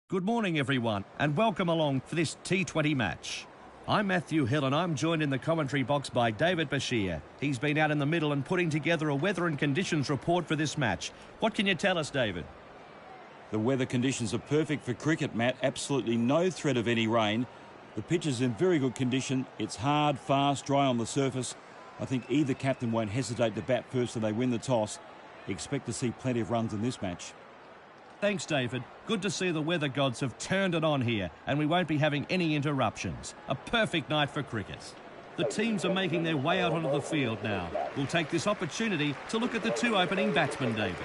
Good morning everyone and welcome along for this T20 match. I'm Matthew Hill and I'm joined in the commentary box by David Bashir. He's been out in the middle and putting together a weather and conditions report for this match. What can you tell us, David? The weather conditions are perfect for cricket, Matt. Absolutely no threat of any rain. The pitch is in very good condition. It's hard, fast, dry on the surface. I think either captain won't hesitate to bat first when they win the toss. Expect to see plenty of runs in this match. Thanks, David. Good to see the weather gods have turned it on here and we won't be having any interruptions. A perfect night for cricket. The teams are making their way out onto the field now. We'll take this opportunity to look at the two opening batsmen, David.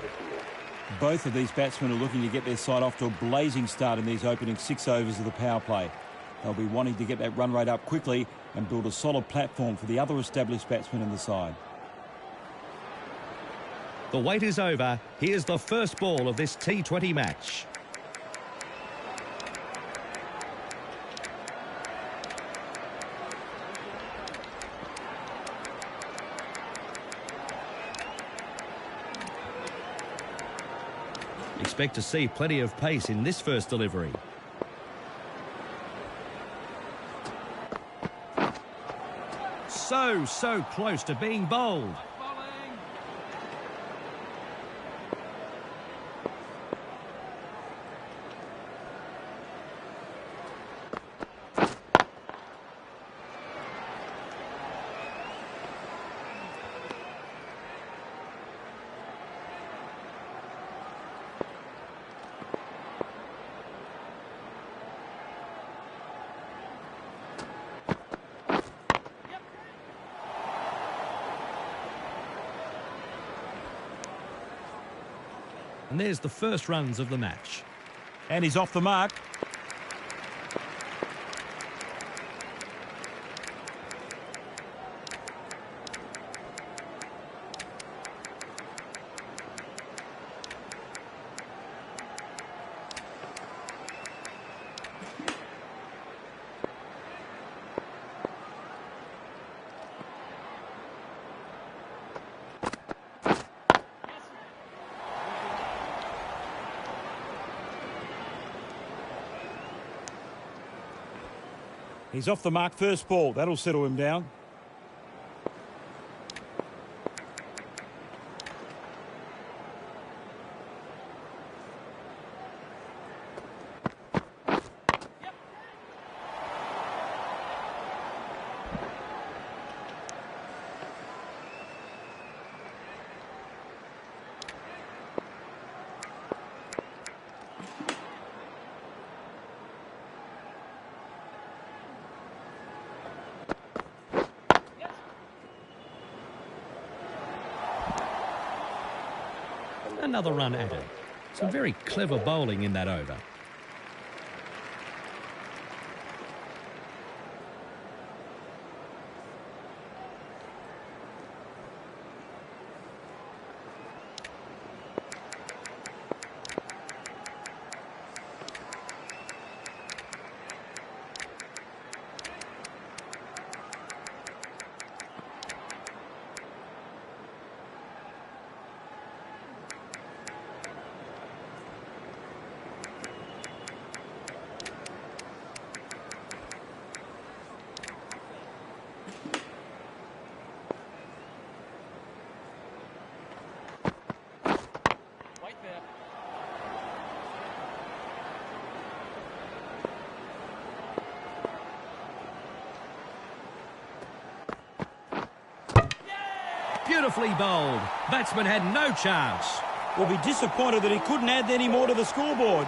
Both of these batsmen are looking to get their side off to a blazing start in these opening 6 overs of the power play. They'll be wanting to get that run rate up quickly and build a solid platform for the other established batsmen in the side. The wait is over. Here's the first ball of this T20 match. Expect to see plenty of pace in this first delivery. So close to being bowled. And there's the first runs of the match. And he's off the mark. He's off the mark first ball. That'll settle him down. Another run added. Some very clever bowling in that over. Beautifully bowled. Batsman had no chance. Will be disappointed that he couldn't add any more to the scoreboard.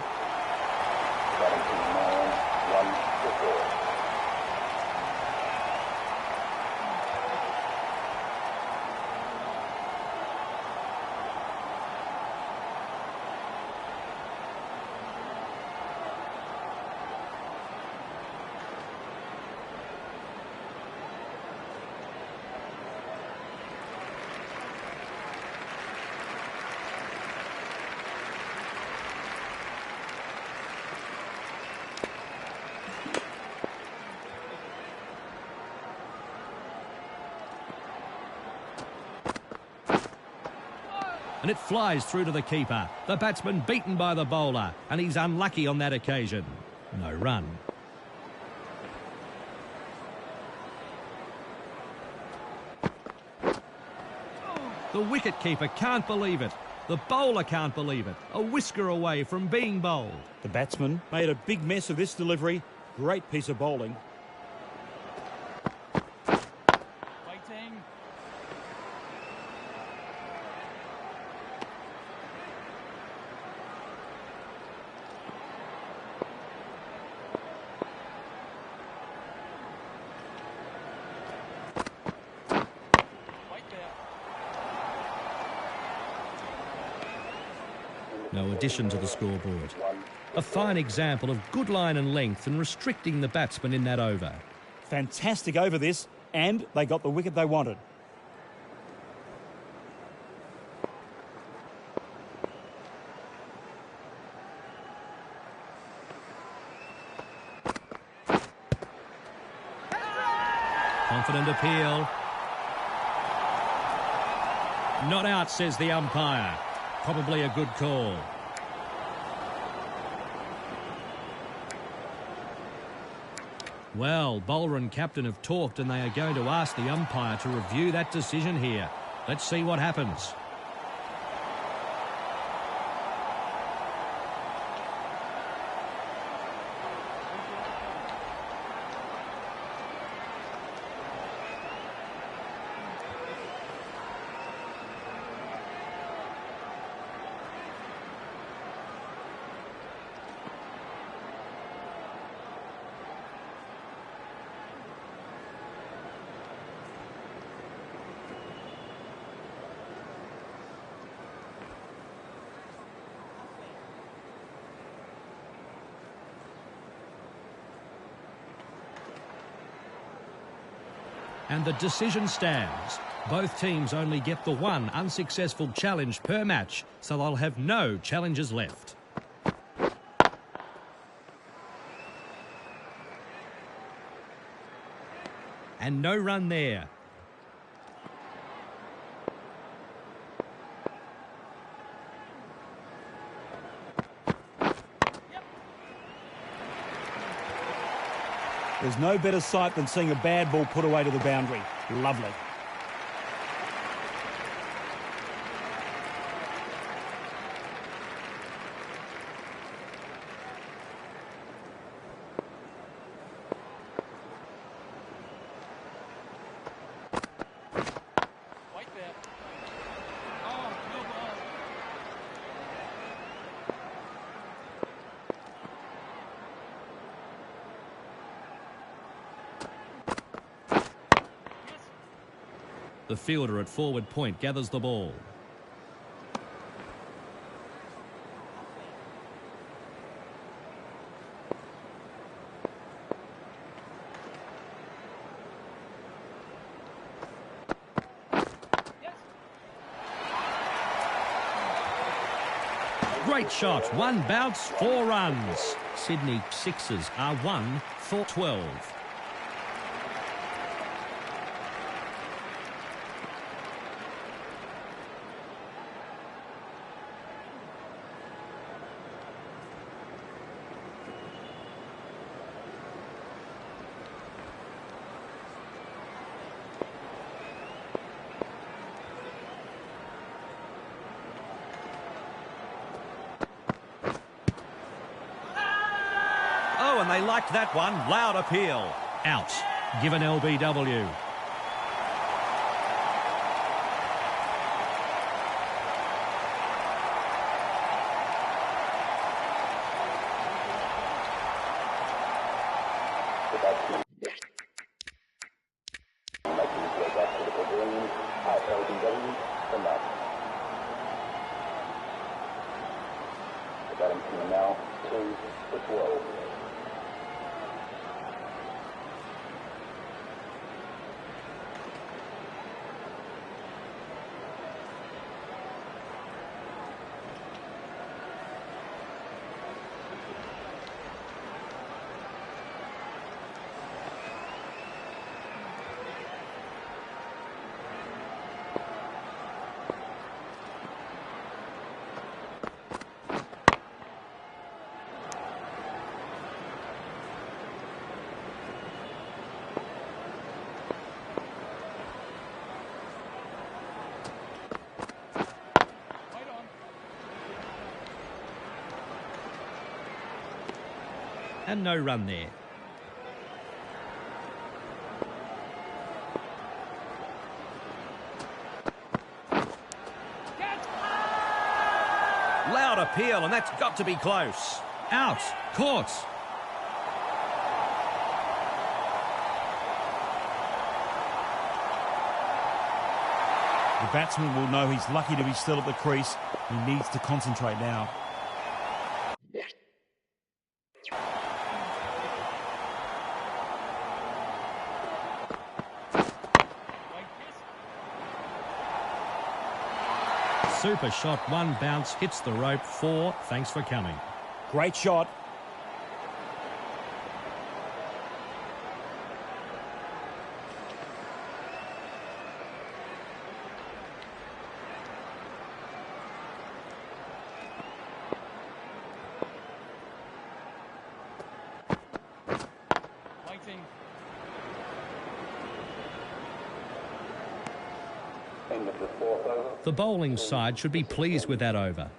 and it flies through to the keeper. The batsman beaten by the bowler, and he's unlucky on that occasion. No run. The wicket-keeper can't believe it. The bowler can't believe it. A whisker away from being bowled. The batsman made a big mess of this delivery. Great piece of bowling. Waiting. No addition to the scoreboard. A fine example of good line and length and restricting the batsman in that over. Fantastic over this, and they got the wicket they wanted. Confident appeal. Not out, says the umpire. Probably a good call. Well, bowler and captain have talked and they are going to ask the umpire to review that decision here. Let's see what happens. And the decision stands. Both teams only get the one unsuccessful challenge per match, so they'll have no challenges left. And no run there. There's no better sight than seeing a bad ball put away to the boundary. Lovely. Wait there. Oh, no ball. The fielder at forward point gathers the ball. Great shot. One bounce, 4 runs. Sydney Sixers are 1 for 12. Oh, and they liked that one. Loud appeal. Out. Given LBW. Now 2 for 12. And no run there. Loud appeal, and that's got to be close. Out. Caught. The batsman will know he's lucky to be still at the crease. He needs to concentrate now. Super shot, one bounce, hits the rope, 4, thanks for coming. Great shot. Waiting. End of the fourth over. The bowling side should be pleased with that over.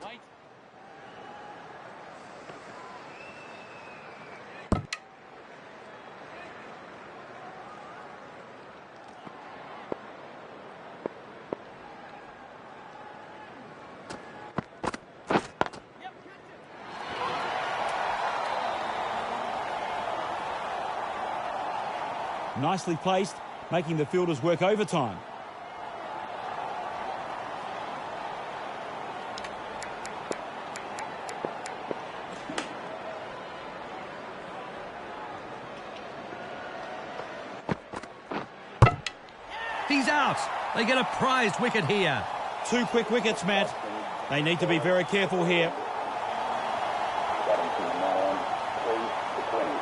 Wait. Nicely placed, making the fielders work overtime. He's out. They get a prized wicket here. 2 quick wickets, Matt. They need to be very careful here. Batting team now on 3 to 20.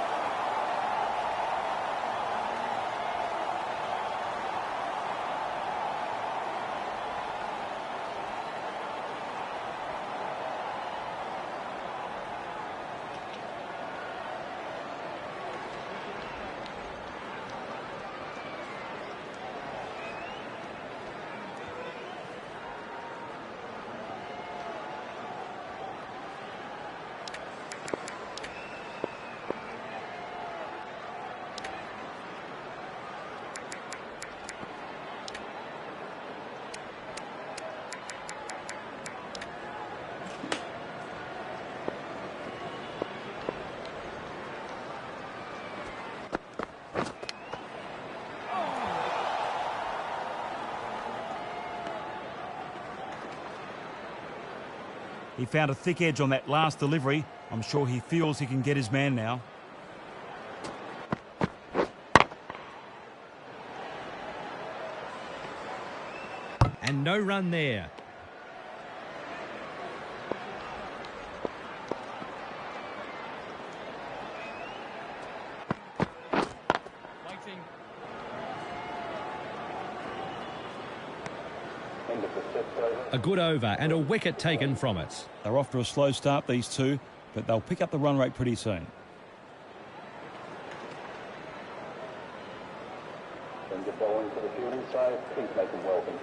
He found a thick edge on that last delivery. I'm sure he feels he can get his man now. And no run there. Waiting. End of the sixth over. A good over and a wicket taken from it. They're off to a slow start, these two, but they'll pick up the run rate pretty soon. Then the bowling to the fielding side. Please make them welcome.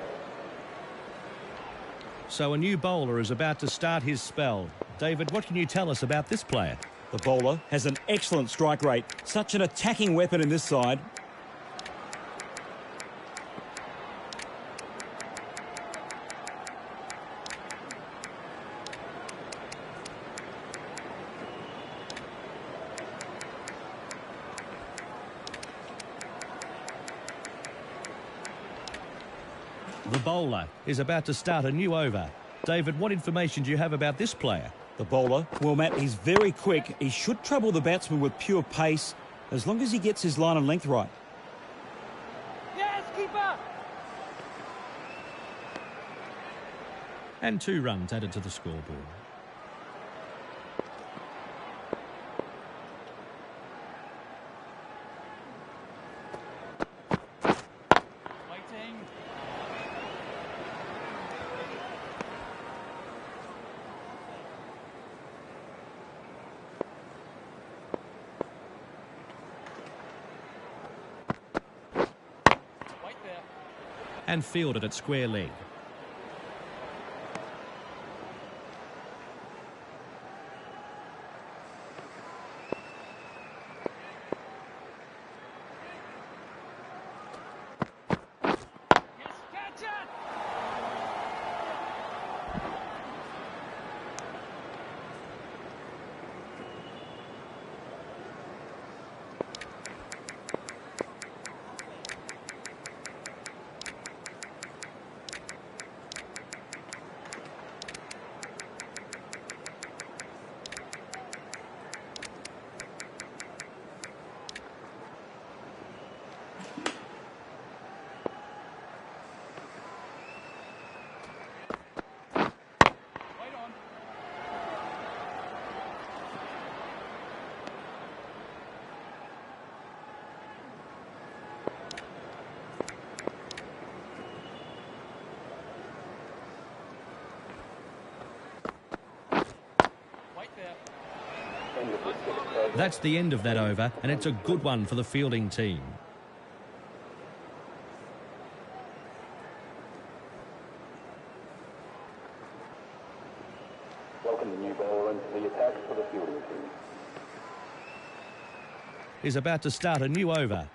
So a new bowler is about to start his spell. David, what can you tell us about this player? The bowler has an excellent strike rate. Such an attacking weapon in this side. The bowler is about to start a new over. David, what information do you have about this player? The bowler, well, Matt, he's very quick. He should trouble the batsman with pure pace as long as he gets his line and length right. Yes, keeper! And 2 runs added to the scoreboard. Waiting. Wait there. And fielded at square leg. Yes, catch it! Wait on. Wait there. End of the 6th over. That's the end of that over, and it's a good one for the fielding team. Welcome the new bowler into the attack for the fielding team. Is about to start a new over.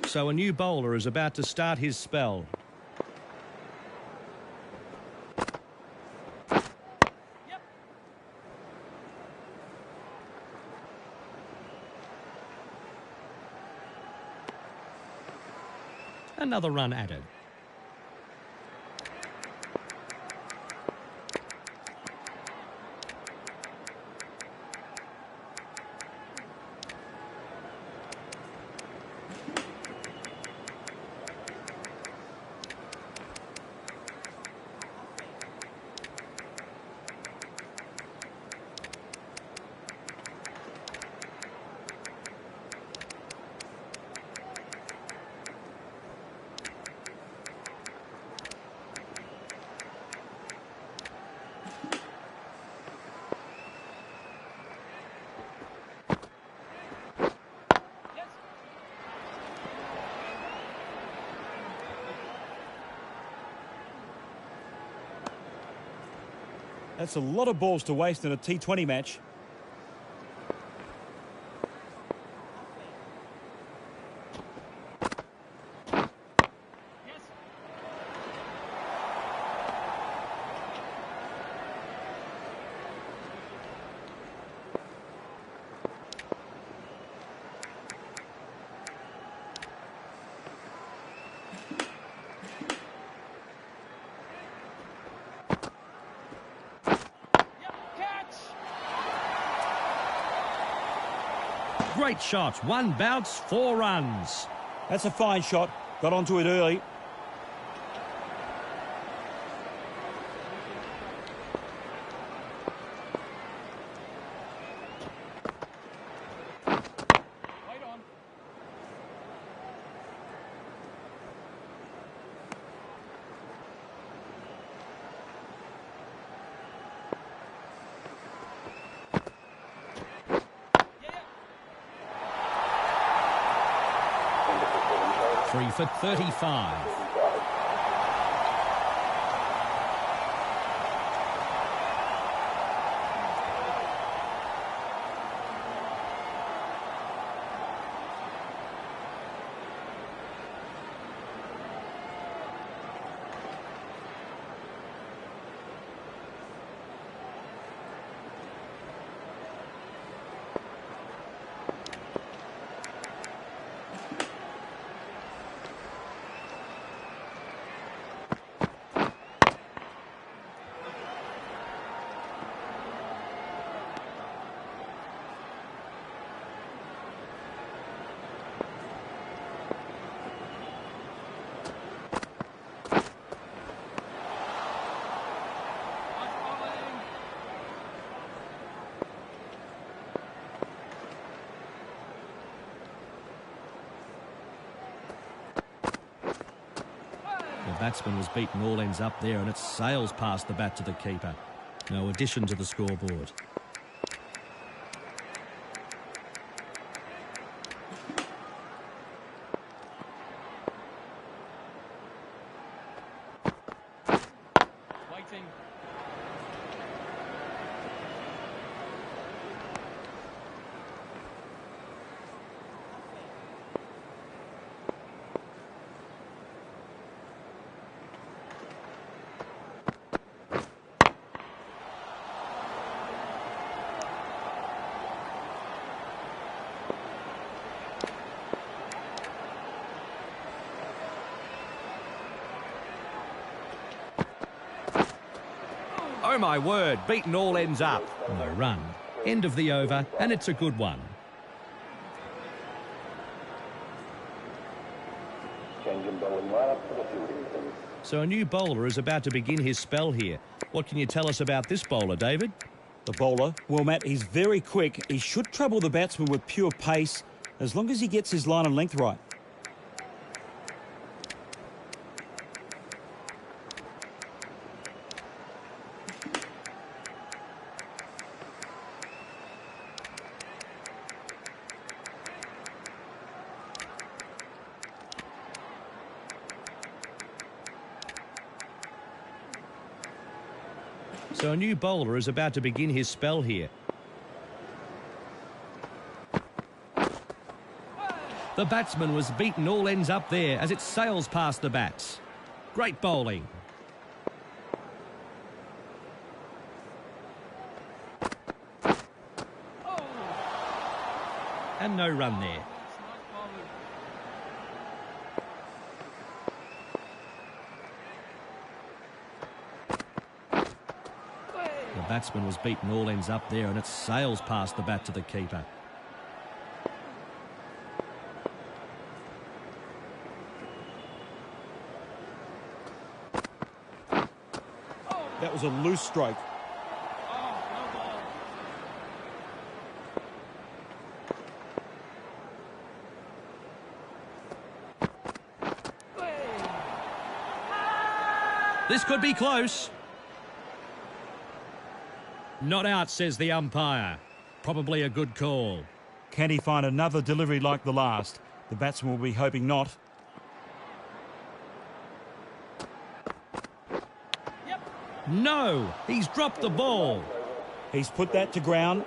So a new bowler is about to start his spell. Yep. Another run added. Yes. That's a lot of balls to waste in a T20 match. Yes. Yep, catch! Great shot. 1 bounce, 4 runs. That's a fine shot. Got onto it early. 3 for 35. The batsman was beaten all ends up there and it sails past the bat to the keeper. No addition to the scoreboard. Waiting. Oh my word, beaten all ends up. No run. End of the over, and it's a good one. Changing bowling lineup for the fielding team. So a new bowler is about to begin his spell here. What can you tell us about this bowler, David? The bowler, well, Matt, he's very quick. He should trouble the batsman with pure pace as long as he gets his line and length right. So a new bowler is about to begin his spell here. The batsman was beaten all ends up there as it sails past the bats. Great bowling. And no run there. The batsman was beaten all ends up there and it sails past the bat to the keeper. That was a loose stroke. This could be close. Not out, says the umpire. Probably a good call. Can he find another delivery like the last? The batsman will be hoping not. No, he's dropped the ball. He's put that to ground.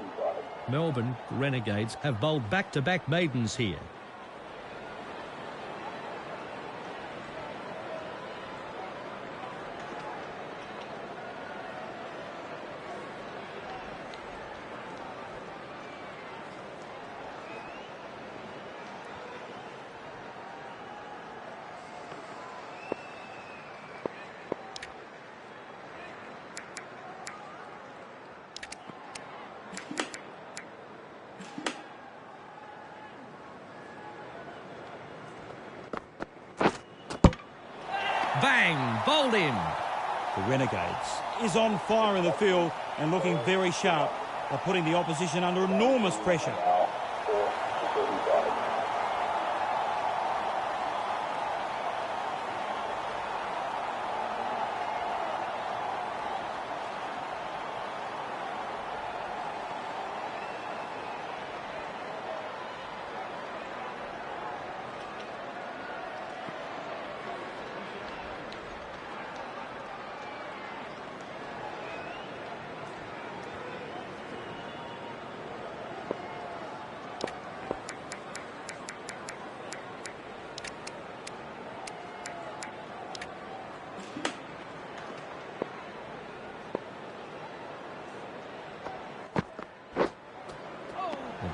Melbourne Renegades have bowled back-to-back maidens here. Bang! Bowled in. The Renegades is on fire in the field and looking very sharp. They're putting the opposition under enormous pressure. Now, 4 to 35.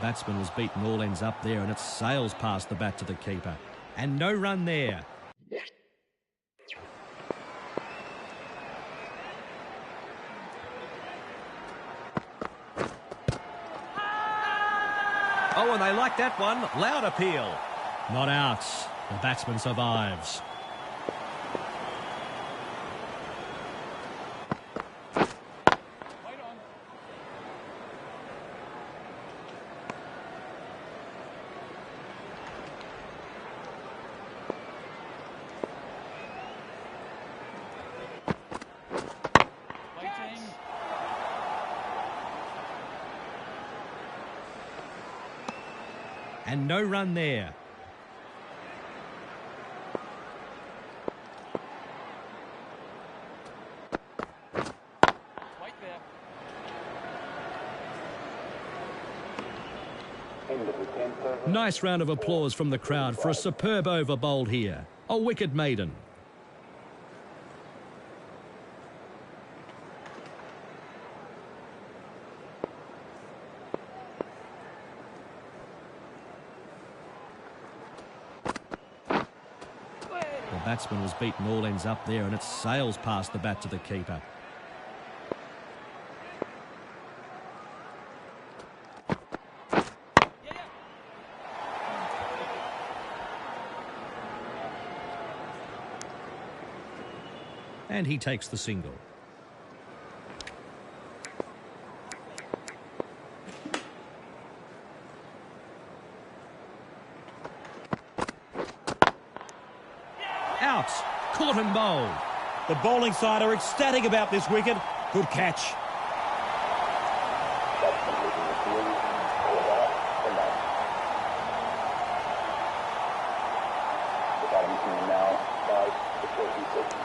batsman was beaten all ends up there, and it sails past the bat to the keeper. And no run there. Oh, and they like that one. Loud appeal. Not out. The batsman survives. And no run there. Wait there. End of the 10th over. Nice round of applause from the crowd for a superb over bowled here. A wicket maiden. The batsman was beaten all ends up there, and it sails past the bat to the keeper. And he takes the single. Out. Caught and bowled. The bowling side are ecstatic about this wicket. Good catch. Batsman leaving the field. Called out for none. The batting team now 5 to 46.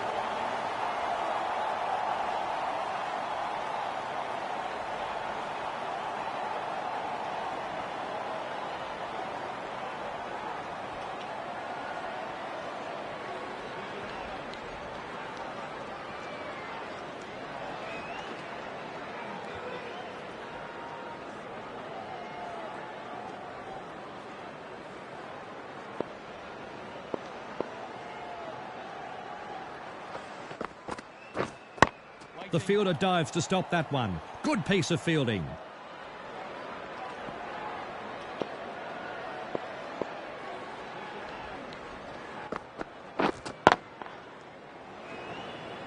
The fielder dives to stop that one. Good piece of fielding.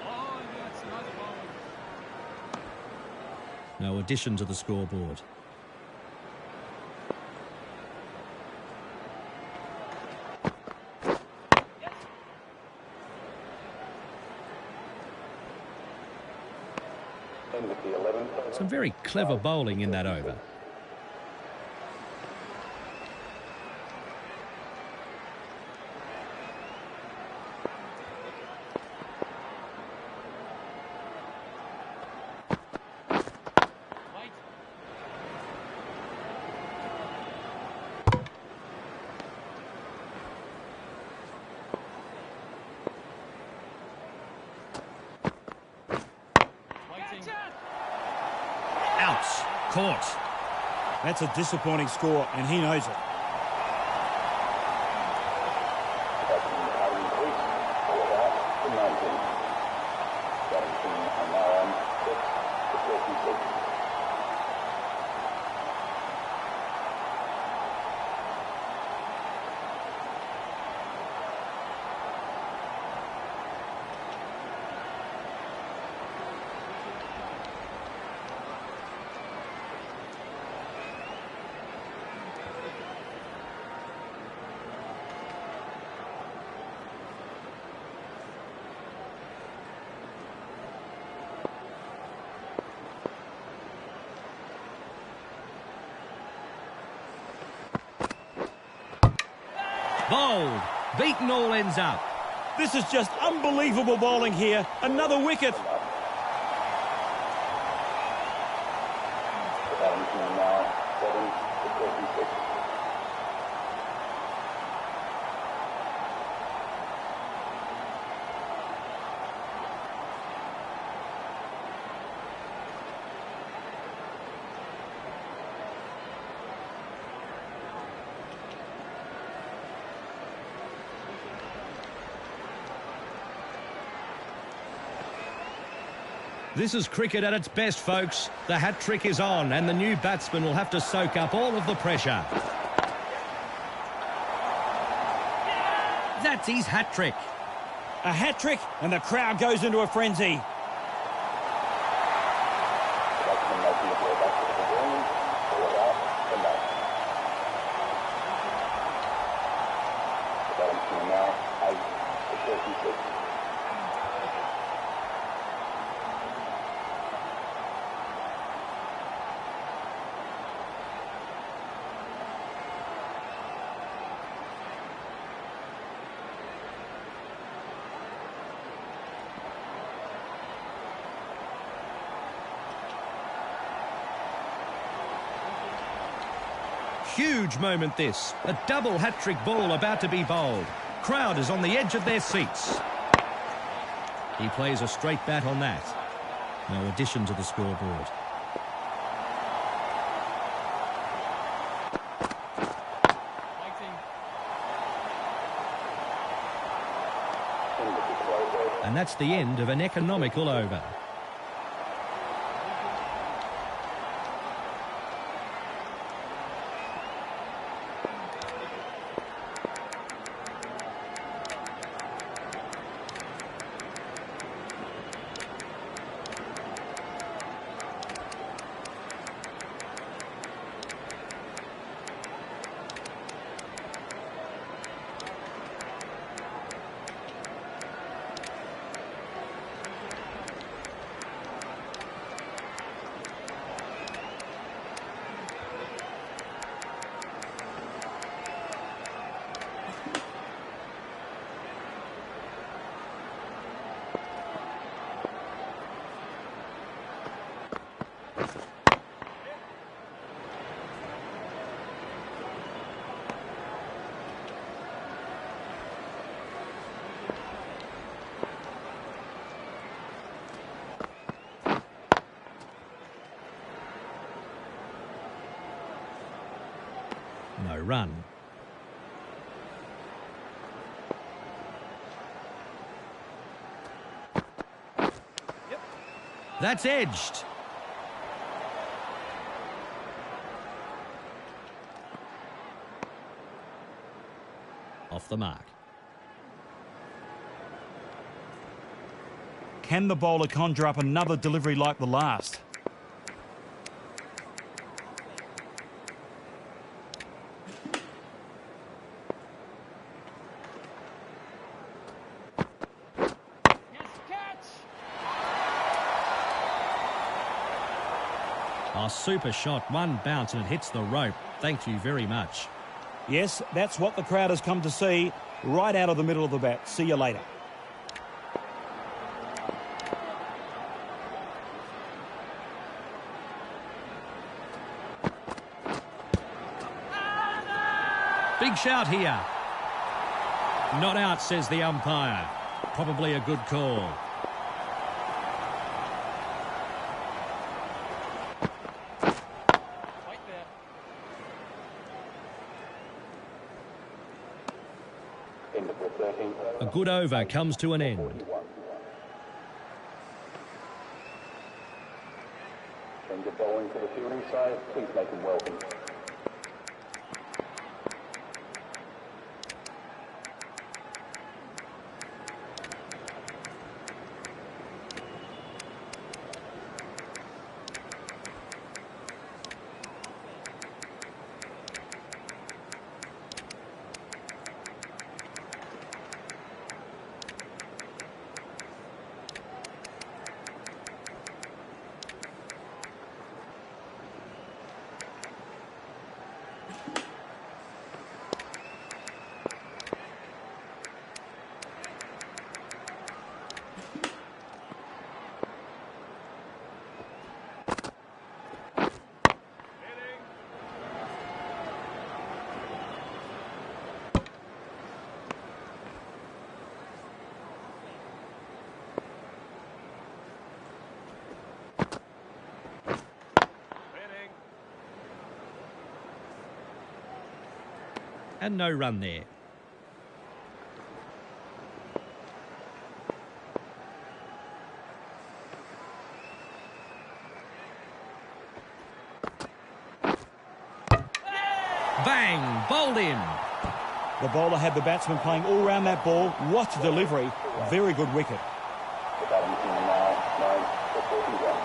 Oh, that's another ball. No addition to the scoreboard. End of the 11th over. Some very clever bowling in that over. Wait. Waiting. Out. Caught. That's a disappointing score, and he knows it. Batsman Harry Crease. Called out for 19. Batting team are now on 6 to 36. Bowled. Beaten all ends up. This is just unbelievable bowling here. Another wicket. The batting team now 7 to 36. This is cricket at its best, folks. The hat-trick is on, and the new batsman will have to soak up all of the pressure. That's his hat-trick. A hat-trick, and the crowd goes into a frenzy. Huge moment this. A double hat-trick ball about to be bowled. Crowd is on the edge of their seats. He plays a straight bat on that. No addition to the scoreboard. And that's the end of an economical over. No run. That's edged. Off the mark. Can the bowler conjure up another delivery like the last? Oh, super shot. One bounce and it hits the rope. Thank you very much. Yes, that's what the crowd has come to see. Right out of the middle of the bat. See you later. Big shout here. Not out, says the umpire. Probably a good call. A good over comes to an end. Change of bowling to the fielding side. Please make him welcome. And no run there. Bang! Bowled in. The bowler had the batsman playing all round that ball. What a delivery. Very good wicket. The batting team now 9 for 41.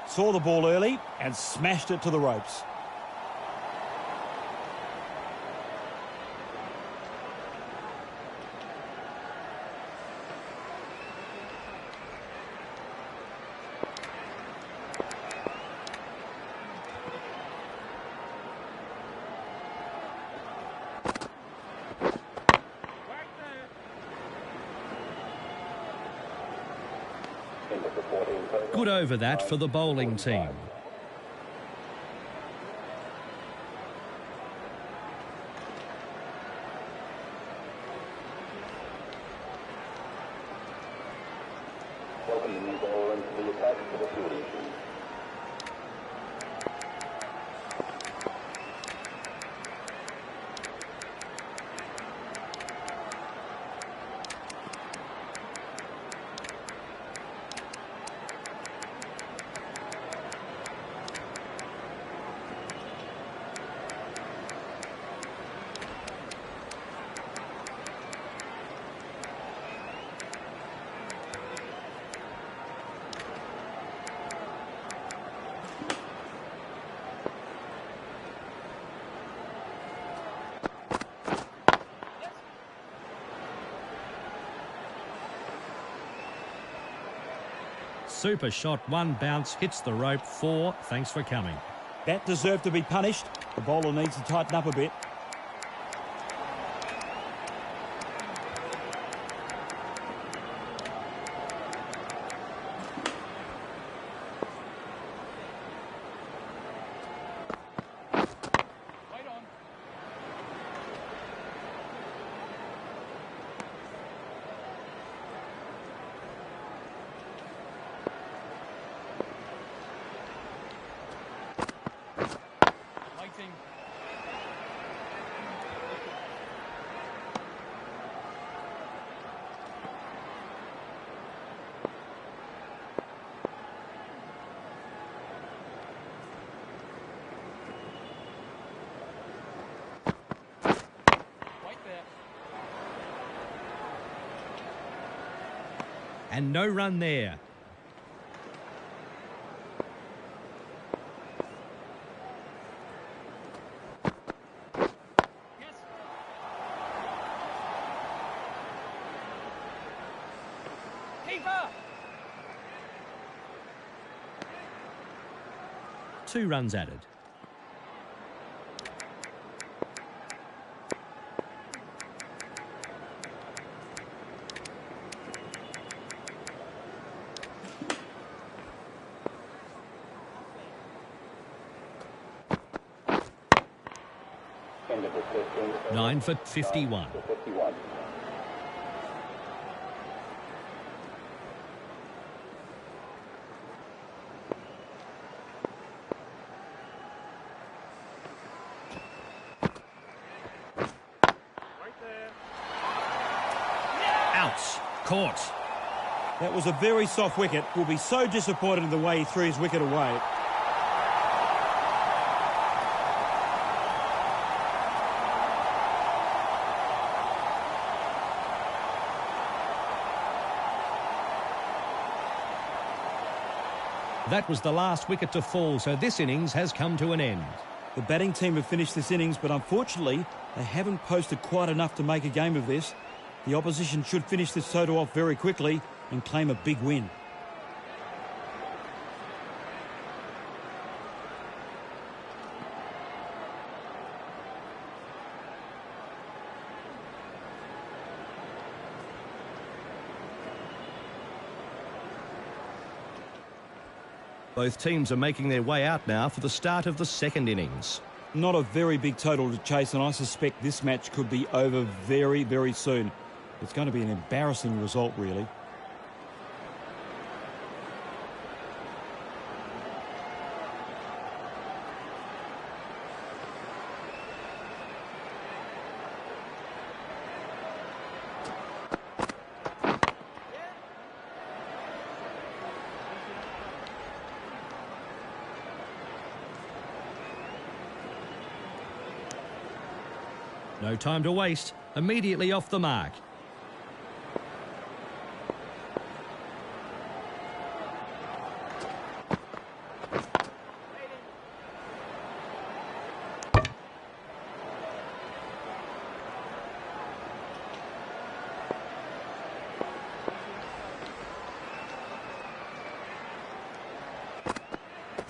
Saw the ball early and smashed it to the ropes. Good over that for the bowling team. Welcome the new bowler into the attack for the fielding team. Super shot, one bounce, hits the rope, 4. Thanks for coming. That deserved to be punished. The bowler needs to tighten up a bit. Right on. Fighting. Right there. And no run there. Yes. Keeper. 2 runs added. End of the 15th. 9 for 51. 51. Right there. Ouch. Caught. That was a very soft wicket. Will be so disappointed in the way he threw his wicket away. That was the last wicket to fall, so this innings has come to an end. The batting team have finished this innings, but unfortunately, they haven't posted quite enough to make a game of this. The opposition should finish this total off very quickly and claim a big win. Both teams are making their way out now for the start of the second innings. Not a very big total to chase, and I suspect this match could be over very, very soon. It's going to be an embarrassing result, really. No time to waste. Immediately off the mark.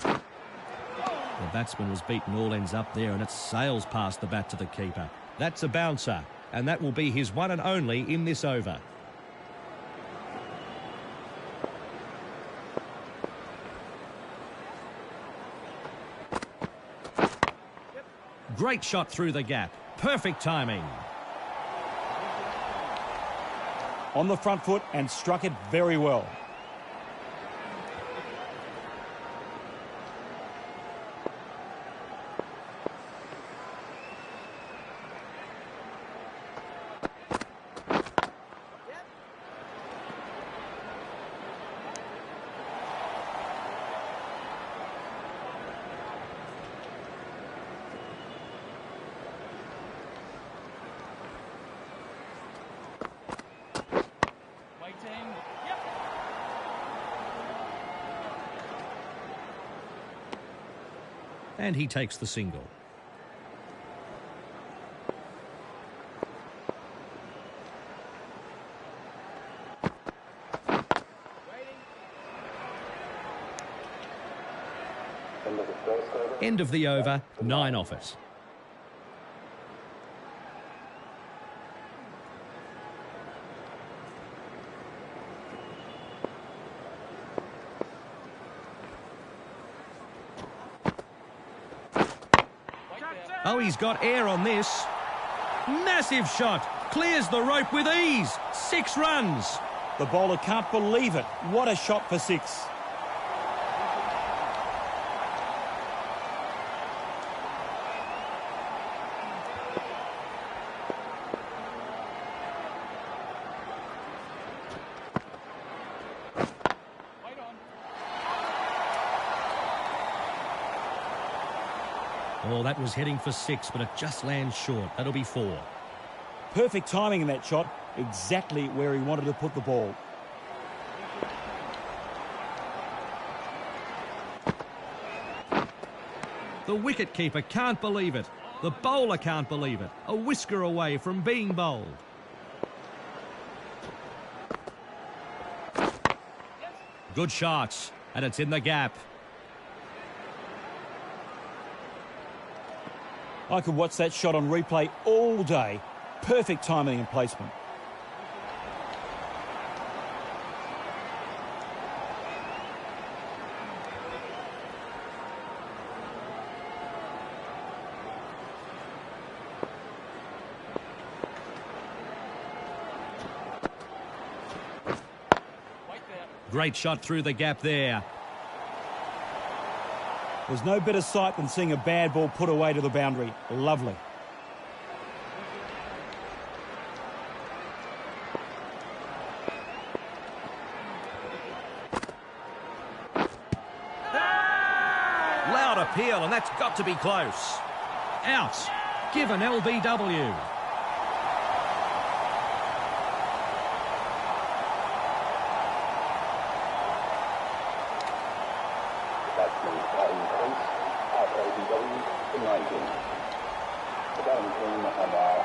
The batsman was beaten all ends up there, and it sails past the bat to the keeper. That's a bouncer, and that will be his one and only in this over. Great shot through the gap. Perfect timing. On the front foot and struck it very well. And he takes the single. End of the over, 9 off it. Oh, he's got air on this. Massive shot. Clears the rope with ease. 6 runs. The bowler can't believe it. What a shot for 6. Oh, that was heading for 6, but it just lands short. That'll be 4. Perfect timing in that shot. Exactly where he wanted to put the ball. The wicket-keeper can't believe it. The bowler can't believe it. A whisker away from being bowled. Good shots, and it's in the gap. I could watch that shot on replay all day. Perfect timing and placement. Great shot through the gap there. There's no better sight than seeing a bad ball put away to the boundary. Lovely. Loud appeal, and that's got to be close. Out. Give an LBW. The batting team are now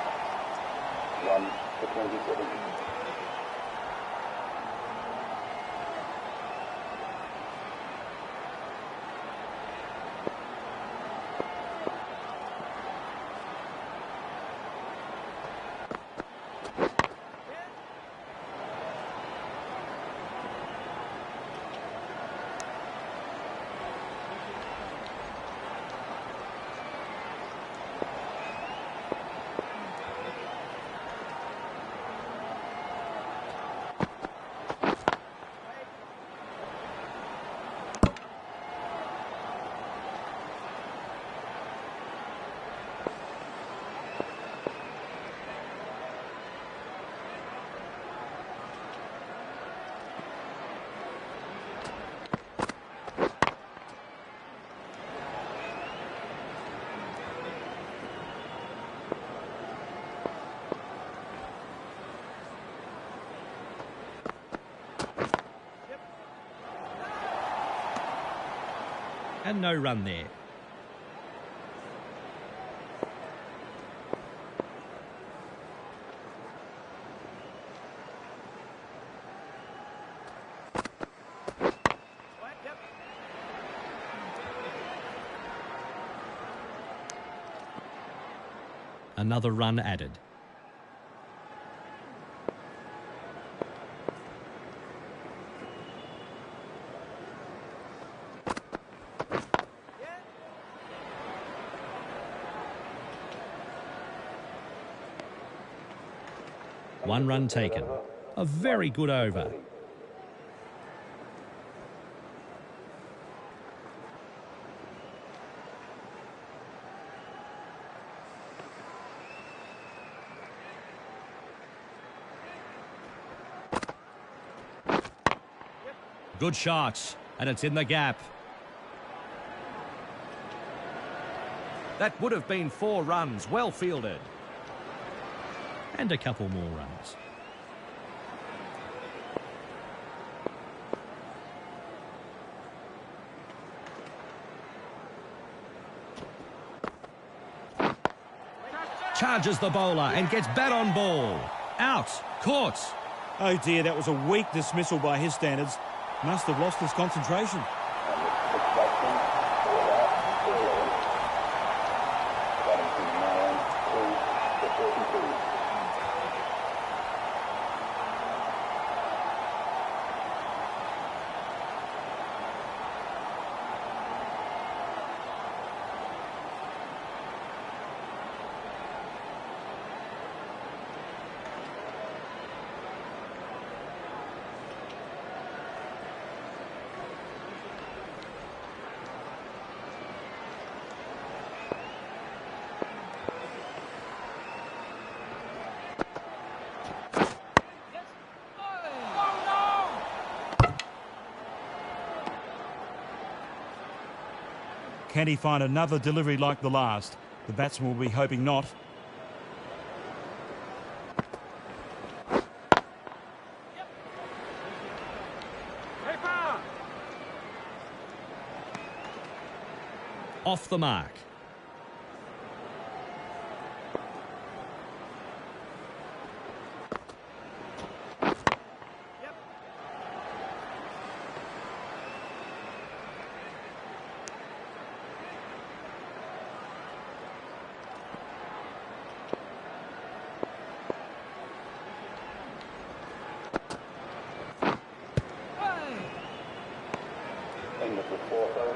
1 for 27. And no run there. Another run added. One run taken. A very good over. Good shot, and it's in the gap. That would have been 4 runs, well fielded. And a couple more runs. Charges the bowler and gets bat on ball. Out, caught. Oh dear, that was a weak dismissal by his standards. Must have lost his concentration. Can he find another delivery like the last? The batsman will be hoping not. Off the mark.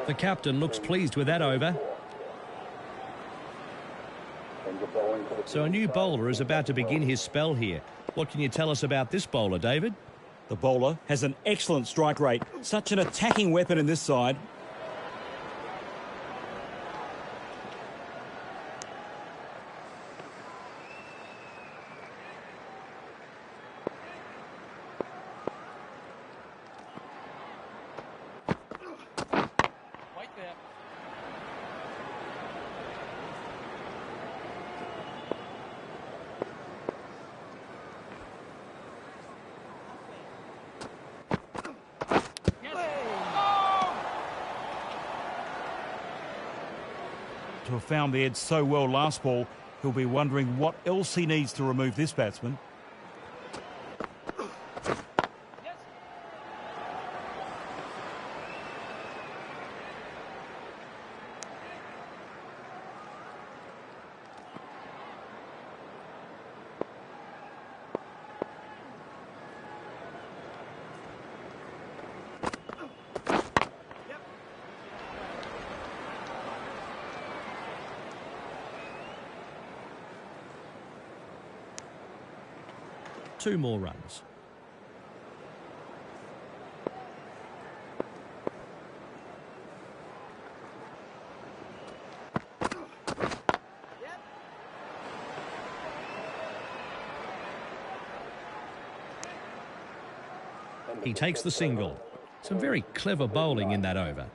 The captain looks pleased with that over. So a new bowler is about to begin his spell here. What can you tell us about this bowler, David? The bowler has an excellent strike rate. Such an attacking weapon in this side. To have found the edge so well last ball, he'll be wondering what else he needs to remove this batsman. Two more runs. He takes the single. Some very clever bowling in that over.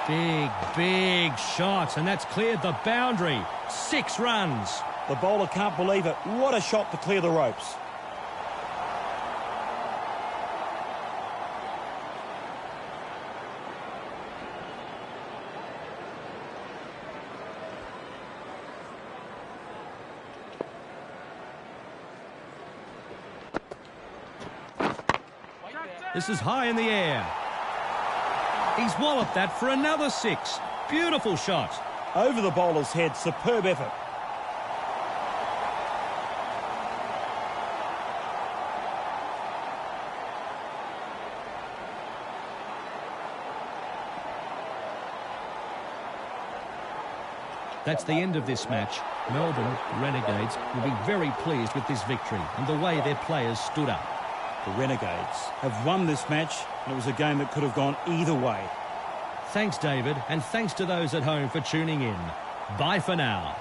Big shot, and that's cleared the boundary. 6 runs. The bowler can't believe it. What a shot to clear the ropes. This is high in the air. He's walloped that for another 6. Beautiful shot. Over the bowler's head, superb effort. That's the end of this match. Melbourne Renegades will be very pleased with this victory and the way their players stood up. The Renegades have won this match, and it was a game that could have gone either way. Thanks, David, and thanks to those at home for tuning in. Bye for now.